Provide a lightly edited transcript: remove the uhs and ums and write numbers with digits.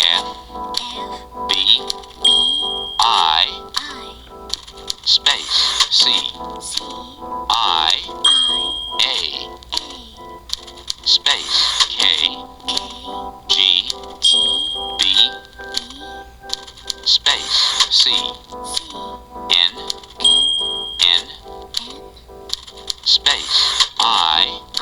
F B I space C I A space K G B space C N N space I